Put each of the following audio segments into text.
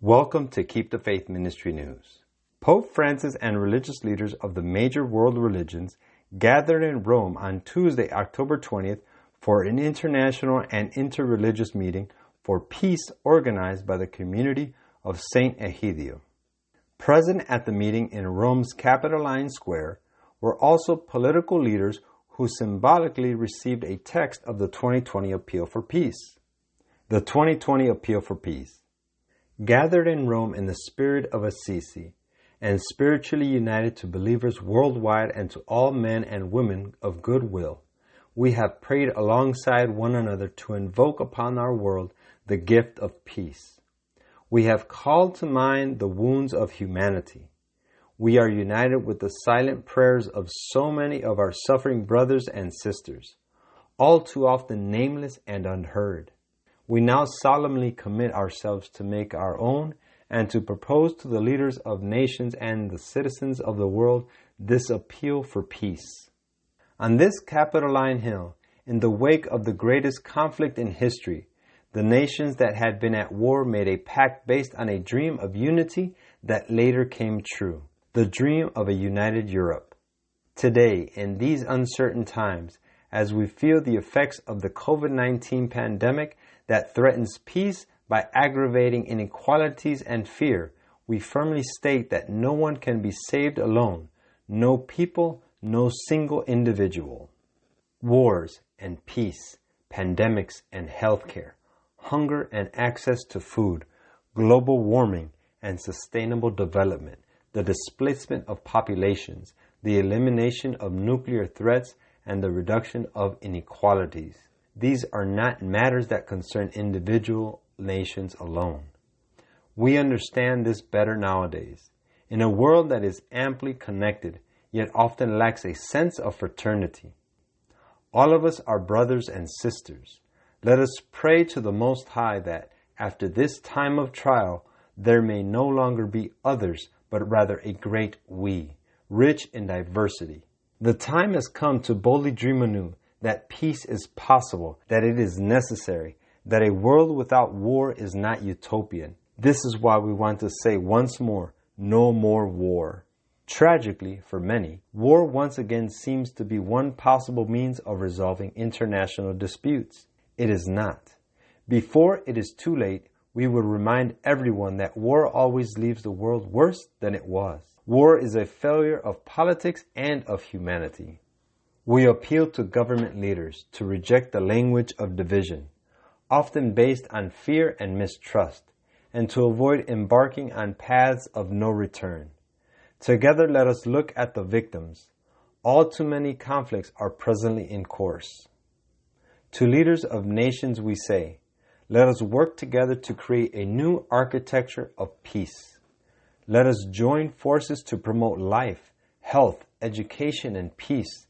Welcome to Keep the Faith Ministry News. Pope Francis and religious leaders of the major world religions gathered in Rome on Tuesday, October 20th for an international and interreligious meeting for peace organized by the community of St. Egidio. Present at the meeting in Rome's Capitoline Square were also political leaders who symbolically received a text of the 2020 Appeal for Peace. The 2020 Appeal for Peace. Gathered in Rome in the spirit of Assisi, and spiritually united to believers worldwide and to all men and women of good will, we have prayed alongside one another to invoke upon our world the gift of peace. We have called to mind the wounds of humanity. We are united with the silent prayers of so many of our suffering brothers and sisters, all too often nameless and unheard. We now solemnly commit ourselves to make our own and to propose to the leaders of nations and the citizens of the world this appeal for peace. On this Capitoline Hill, in the wake of the greatest conflict in history, the nations that had been at war made a pact based on a dream of unity that later came true, the dream of a united Europe. Today, in these uncertain times, as we feel the effects of the COVID-19 pandemic that threatens peace by aggravating inequalities and fear, we firmly state that no one can be saved alone, no people, no single individual. Wars and peace, pandemics and healthcare, hunger and access to food, global warming and sustainable development, the displacement of populations, the elimination of nuclear threats, and the reduction of inequalities. These are not matters that concern individual nations alone. We understand this better nowadays. In a world that is amply connected, yet often lacks a sense of fraternity. All of us are brothers and sisters. Let us pray to the Most High that, after this time of trial, there may no longer be others, but rather a great we, rich in diversity. The time has come to boldly dream anew that peace is possible, that it is necessary, that a world without war is not utopian. This is why we want to say once more, no more war. Tragically, for many, war once again seems to be one possible means of resolving international disputes. It is not. Before it is too late, we will remind everyone that war always leaves the world worse than it was. War is a failure of politics and of humanity. We appeal to government leaders to reject the language of division, often based on fear and mistrust, and to avoid embarking on paths of no return. Together, let us look at the victims. All too many conflicts are presently in course. To leaders of nations we say, let us work together to create a new architecture of peace. Let us join forces to promote life, health, education, and peace.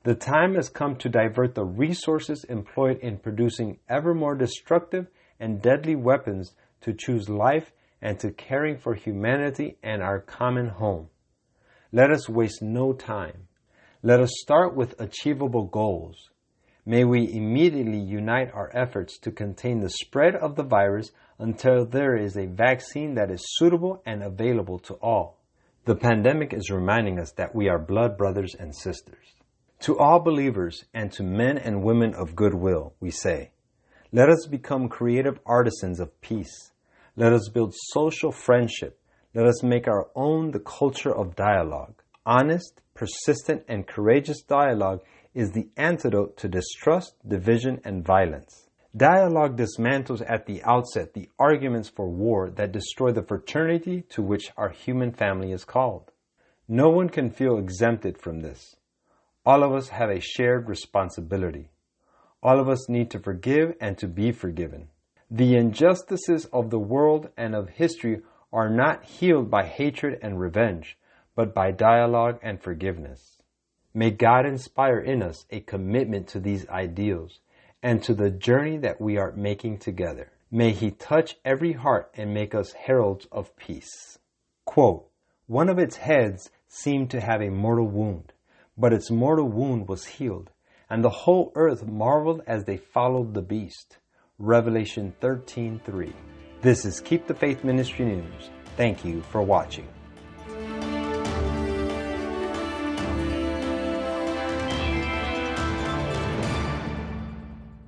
The time has come to divert the resources employed in producing ever more destructive and deadly weapons to choose life and to caring for humanity and our common home. Let us waste no time. Let us start with achievable goals. May we immediately unite our efforts to contain the spread of the virus until there is a vaccine that is suitable and available to all. The pandemic is reminding us that we are blood brothers and sisters. To all believers and to men and women of goodwill, we say, let us become creative artisans of peace. Let us build social friendship. Let us make our own the culture of dialogue. Honest, persistent, and courageous dialogue is the antidote to distrust, division, and violence. Dialogue dismantles at the outset the arguments for war that destroy the fraternity to which our human family is called. No one can feel exempted from this. All of us have a shared responsibility. All of us need to forgive and to be forgiven. The injustices of the world and of history are not healed by hatred and revenge, but by dialogue and forgiveness. May God inspire in us a commitment to these ideals and to the journey that we are making together. May He touch every heart and make us heralds of peace. Quote, one of its heads seemed to have a mortal wound, but its mortal wound was healed, and the whole earth marveled as they followed the beast. Revelation 13:3. This is Keep the Faith Ministry News. Thank you for watching.